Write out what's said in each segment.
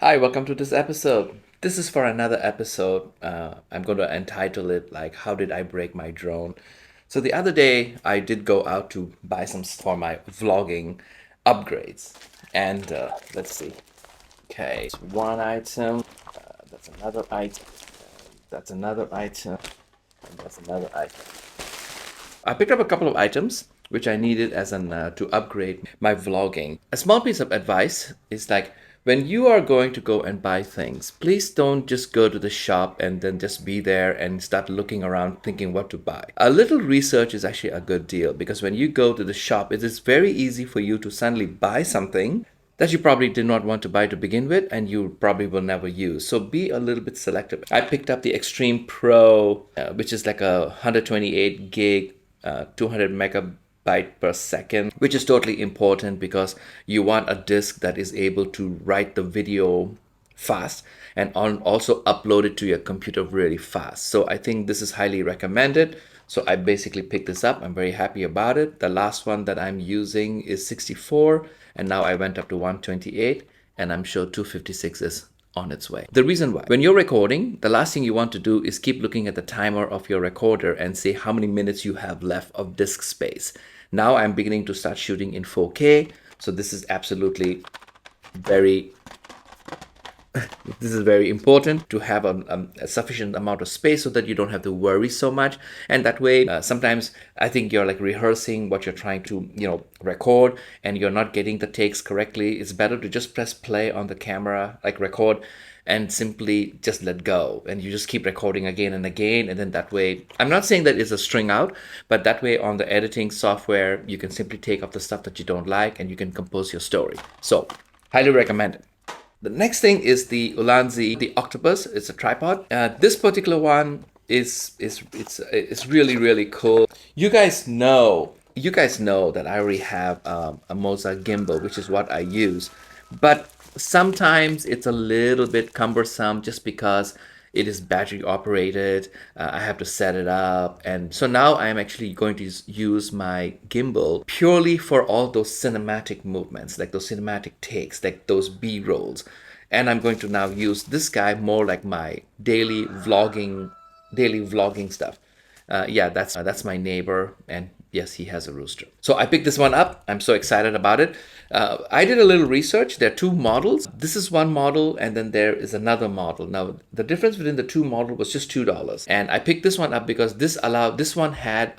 Hi, welcome to this episode. This is for another episode. I'm going to entitle it like "How did I break my drone?" So the other day I did go out to buy some for my vlogging upgrades, and let's see. Okay, it's one item. That's another item. That's another item. And that's another item. I picked up a couple of items which I needed as an to upgrade my vlogging. A small piece of advice is like when you are going to go and buy things, please don't just go to the shop and then just be there and start looking around thinking what to buy. A little research is actually a good deal because when you go to the shop, it is very easy for you to suddenly buy something that you probably did not want to buy to begin with and you probably will never use. So be a little bit selective. I picked up the Extreme Pro, which is like a 128 gig 200 megabyte per second, which is totally important because you want a disk that is able to write the video fast and also upload it to your computer really fast. So I think this is highly recommended. So I basically picked this up. I'm very happy about it. The last one that I'm using is 64 and now I went up to 128 and I'm sure 256 is on its way. The reason why, when you're recording, the last thing you want to do is keep looking at the timer of your recorder and say how many minutes you have left of disk space. Now I'm beginning to start shooting in 4K, so this is absolutely very this is very important to have a sufficient amount of space so that you don't have to worry so much. And that way, sometimes I think you're like rehearsing what you're trying to, record and you're not getting the takes correctly. It's better to just press play on the camera, like record, and simply just let go. And you just keep recording again and again. And then that way, I'm not saying that it's a string out, but that way on the editing software, you can simply take off the stuff that you don't like and you can compose your story. So highly recommend it. The next thing is the Ulanzi, the octopus. It's a tripod. This particular one is really cool. You guys know that I already have a Moza gimbal, which is what I use, but sometimes it's a little bit cumbersome just because it is battery operated. I have to set it up. And so now I am actually going to use my gimbal purely for all those cinematic movements, like those cinematic takes, like those B-rolls. And I'm going to now use this guy more like my daily vlogging stuff. Yeah, that's my neighbor, and yes, he has a rooster. So I picked this one up. I'm so excited about it. I did a little research. There are two models. This is one model, and then there is another model. Now, the difference between the two models was just $2. And I picked this one up because this one had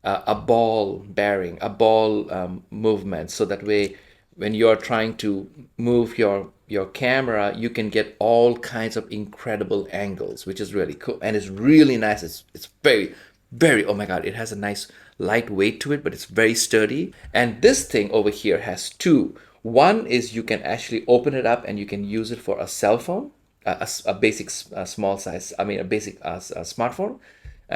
a ball bearing, a ball movement, so that way when you're trying to move your camera, you can get all kinds of incredible angles, which is really cool. And it's really nice. It's very, oh my God, it has a nice light weight to it, but it's very sturdy. And this thing over here has two. One is you can actually open it up and you can use it for a cell phone, a basic small size, a basic smartphone,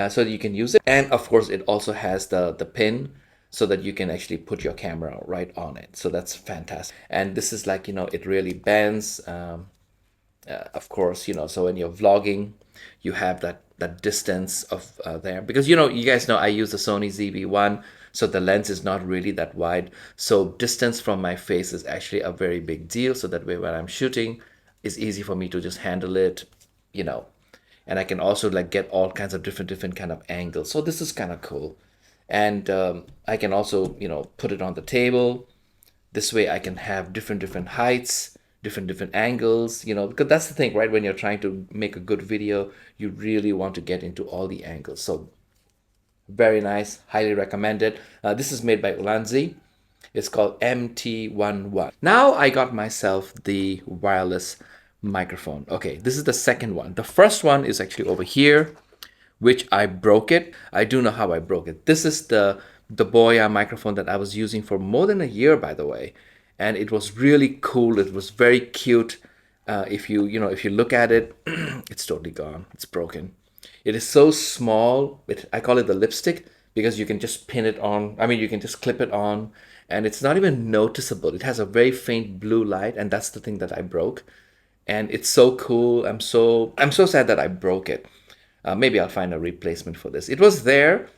so that you can use it. And of course, it also has the pin so that you can actually put your camera right on it. So that's fantastic. And this is like, it really bends. Of course, so when you're vlogging, you have that distance of there. Because, you guys know I use the Sony ZV-1, so the lens is not really that wide. So distance from my face is actually a very big deal. So that way when I'm shooting, it's easy for me to just handle it, And I can also like get all kinds of different kind of angles. So this is kind of cool. And I can also, put it on the table. This way I can have different heights, different angles, because that's the thing, right? When you're trying to make a good video, you really want to get into all the angles. So very nice, highly recommended. This is made by Ulanzi. It's called MT-11. Now I got myself the wireless microphone. Okay, this is the second one. The first one is actually over here, which I broke it. I do know how I broke it. This is the Boya microphone that I was using for more than a year, by the way. And it was really cool. It was very cute. If you look at it, it's totally gone. It's broken. It is so small. I call it the lipstick because you can just pin it on. You can just clip it on and it's not even noticeable. It has a very faint blue light, and that's the thing that I broke. And it's so cool. I'm so sad that I broke it. Maybe I'll find a replacement for this. It was there,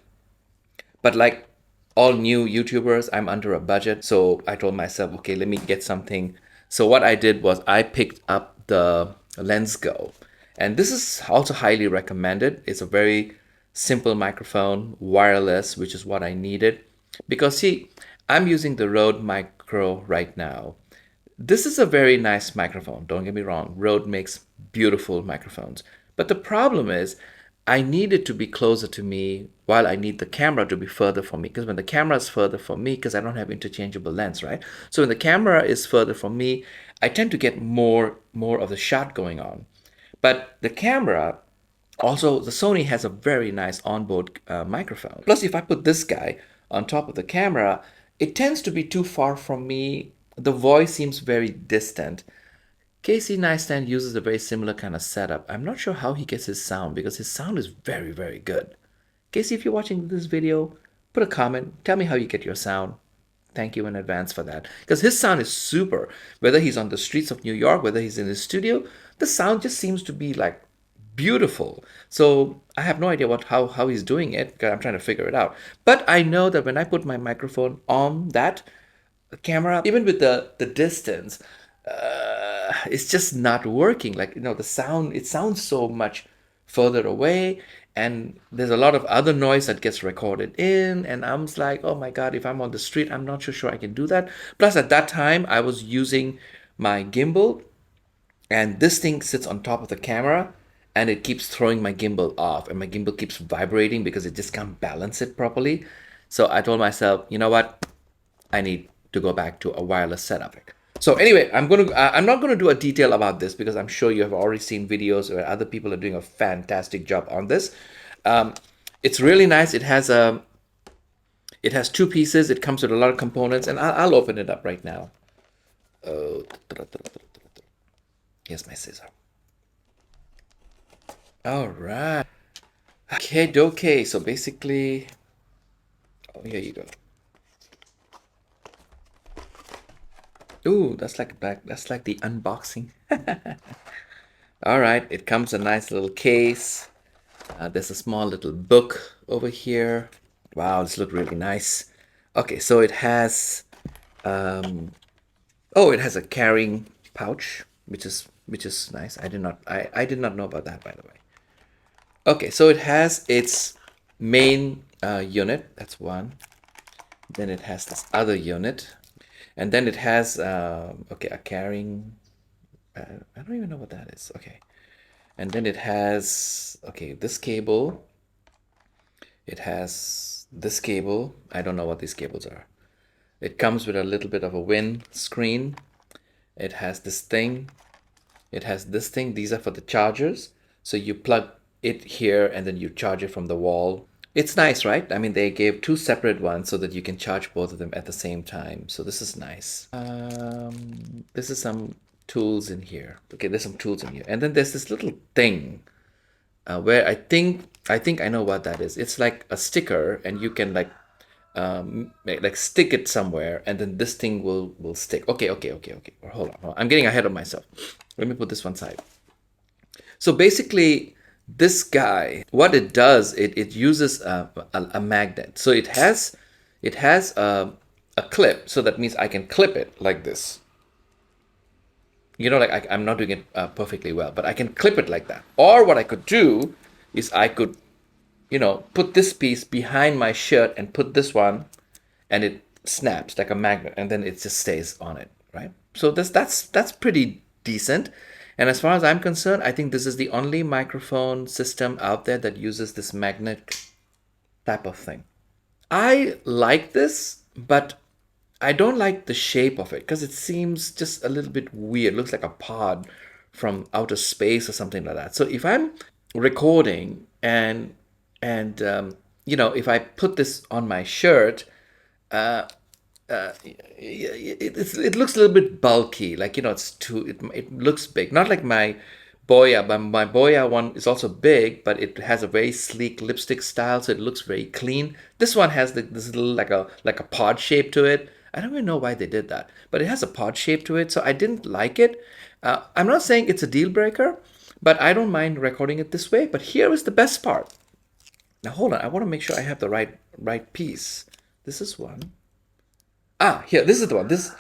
but like all new YouTubers, I'm under a budget. So I told myself, okay, let me get something So what I did was I picked up the LensGO, and this is also highly recommended. It's a very simple microphone, wireless, which is what I needed. Because see, I'm using the Rode Micro right now. This is a very nice microphone, don't get me wrong. Rode makes beautiful microphones. But the problem is, I need it to be closer to me while I need the camera to be further from me. Because when the camera is further from me, because I don't have interchangeable lens, right? So when the camera is further from me, I tend to get more of the shot going on. But the camera, also the Sony has a very nice onboard microphone. Plus, if I put this guy on top of the camera, it tends to be too far from me. The voice seems very distant. Casey Neistat uses a very similar kind of setup. I'm not sure how he gets his sound because his sound is very, very good. Casey, if you're watching this video, put a comment. Tell me how you get your sound. Thank you in advance for that. Because his sound is super. Whether he's on the streets of New York, whether he's in his studio, the sound just seems to be like beautiful. So I have no idea how he's doing it because I'm trying to figure it out. But I know that when I put my microphone on that camera, even with the distance, it's just not working. Like, the sound, it sounds so much further away, and there's a lot of other noise that gets recorded in, and I'm just like, oh my God, if I'm on the street, I'm not sure I can do that. Plus, at that time, I was using my gimbal, and this thing sits on top of the camera, and it keeps throwing my gimbal off, and my gimbal keeps vibrating because it just can't balance it properly. So I told myself, you know what? I need to go back to a wireless setup. So anyway, I'm not gonna do a detail about this because I'm sure you have already seen videos where other people are doing a fantastic job on this. It's really nice. It has two pieces. It comes with a lot of components, and I'll open it up right now. Oh, here's my scissor. All right. Okay. So basically, here you go. Ooh, that's like the unboxing. All right, it comes a nice little case. There's a small little book over here. Wow, this looks really nice. Okay, so it has it has a carrying pouch, which is nice. I did not know about that, by the way. Okay, so it has its main unit. That's one. Then it has this other unit. And then it has, a carrying, I don't even know what that is. Okay. And then it has, this cable. It has this cable. I don't know what these cables are. It comes with a little bit of a wind screen. It has this thing. It has this thing. These are for the chargers. So you plug it here and then you charge it from the wall. It's nice, right? I mean, they gave two separate ones so that you can charge both of them at the same time. So this is nice. This is some tools in here. Okay, there's some tools in here. And then there's this little thing where I think I know what that is. It's like a sticker, and you can like stick it somewhere, and then this thing will stick. Okay. Hold on. I'm getting ahead of myself. Let me put this one side. So basically, this guy, what it does, it uses a magnet. So it has a clip. So that means I can clip it like this. Like I'm not doing it perfectly well, but I can clip it like that. Or what I could do is I could, put this piece behind my shirt and put this one, and it snaps like a magnet, and then it just stays on it, right? So that's pretty decent. And as far as I'm concerned, I think this is the only microphone system out there that uses this magnet type of thing. I like this, but I don't like the shape of it because it seems just a little bit weird. It looks like a pod from outer space or something like that. So if I'm recording and if I put this on my shirt, it looks a little bit bulky, like it looks big, not like my Boya, but my Boya one is also big, but it has a very sleek lipstick style, so it looks very clean. This one has this little like a pod shape to it. I don't even know why they did that, but it has a pod shape to it, so I didn't like it. I'm not saying it's a deal breaker, but I don't mind recording it this way. But here is the best part. Now hold on, I want to make sure I have the right piece. This is one. Here, this is the one. This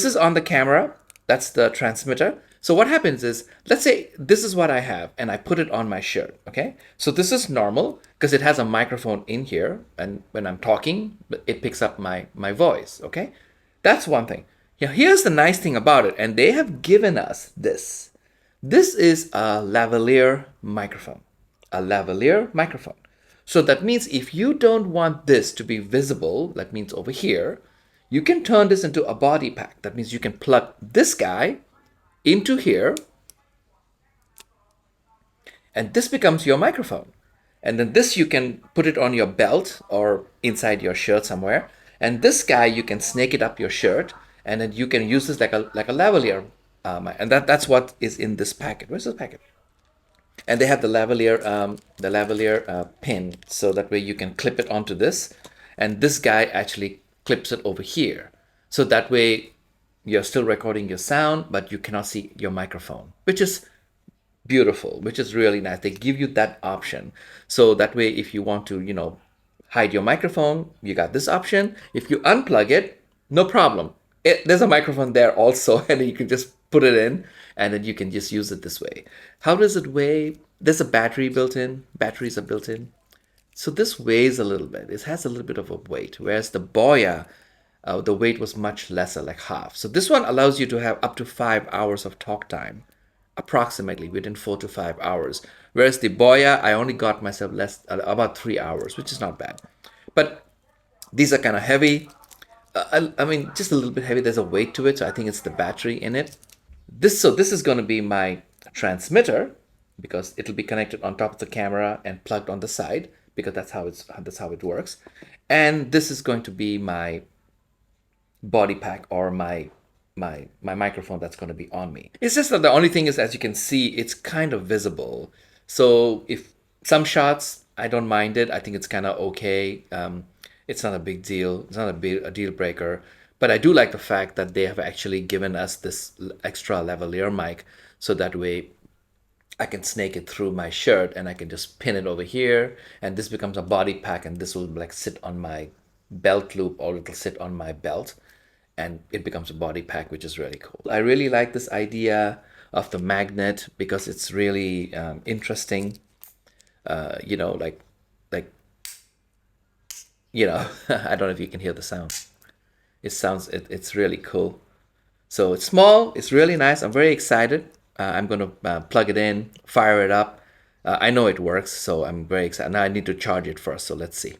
is on the camera. That's the transmitter. So what happens is, let's say this is what I have and I put it on my shirt, okay? So this is normal because it has a microphone in here, and when I'm talking, it picks up my voice, okay? That's one thing. Yeah, here's the nice thing about it, and they have given us this. This is a lavalier microphone. A lavalier microphone. So that means if you don't want this to be visible, that means over here, you can turn this into a body pack. That means you can plug this guy into here, and this becomes your microphone. And then this, you can put it on your belt or inside your shirt somewhere. And this guy, you can snake it up your shirt, and then you can use this like a lavalier. And that's what is in this packet. Where's this packet? And they have the lavalier pin, so that way you can clip it onto this, and this guy actually clips it over here. So that way you're still recording your sound, but you cannot see your microphone, which is beautiful, which is really nice. They give you that option. So that way, if you want to, hide your microphone, you got this option. If you unplug it, no problem. There's a microphone there also, and you can just put it in, and then you can just use it this way. How does it weigh? There's a battery built in. Batteries are built in. So this weighs a little bit. It has a little bit of a weight, whereas the Boya, the weight was much lesser, like half. So this one allows you to have up to 5 hours of talk time, approximately within 4 to 5 hours. Whereas the Boya, I only got myself about 3 hours, which is not bad. But these are kind of heavy. I mean, just a little bit heavy. There's a weight to it, so I think it's the battery in it. This is going to be my transmitter, because it'll be connected on top of the camera and plugged on the side, because that's how it works. And this is going to be my body pack, or my microphone that's going to be on me. It's just that the only thing is, as you can see, it's kind of visible. So if some shots, I don't mind it. I think it's kind of okay. It's not a big deal. It's not a deal breaker. But I do like the fact that they have actually given us this extra lavalier mic, so that way I can snake it through my shirt and I can just pin it over here, and this becomes a body pack, and this will like sit on my belt loop, or it'll sit on my belt, and it becomes a body pack, which is really cool. I really like this idea of the magnet, because it's really interesting. Like I don't know if you can hear the sound. It's really cool. So it's small, it's really nice. I'm very excited. I'm gonna plug it in, fire it up. I know it works, so I'm very excited. Now I need to charge it first, so let's see.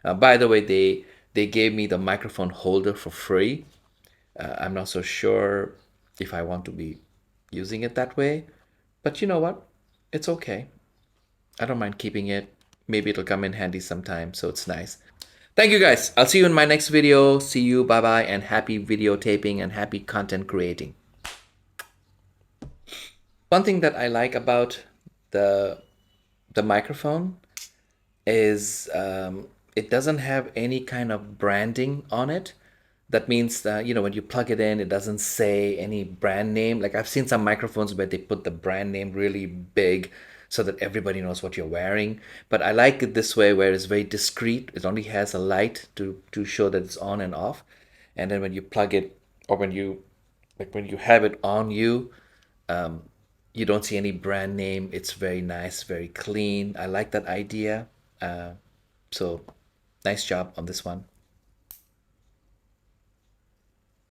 By the way, they gave me the microphone holder for free. I'm not so sure if I want to be using it that way, but you know what? It's okay. I don't mind keeping it. Maybe it'll come in handy sometime, so it's nice. Thank you guys. I'll see you in my next video. See you. Bye-bye, and happy videotaping and happy content creating. One thing that I like about the microphone is it doesn't have any kind of branding on it. That means that, when you plug it in, it doesn't say any brand name. Like, I've seen some microphones where they put the brand name really big so that everybody knows what you're wearing. But I like it this way, where it's very discreet. It only has a light to show that it's on and off. And then when you plug it, or when you have it on you, you don't see any brand name. It's very nice, very clean. I like that idea. So nice job on this one.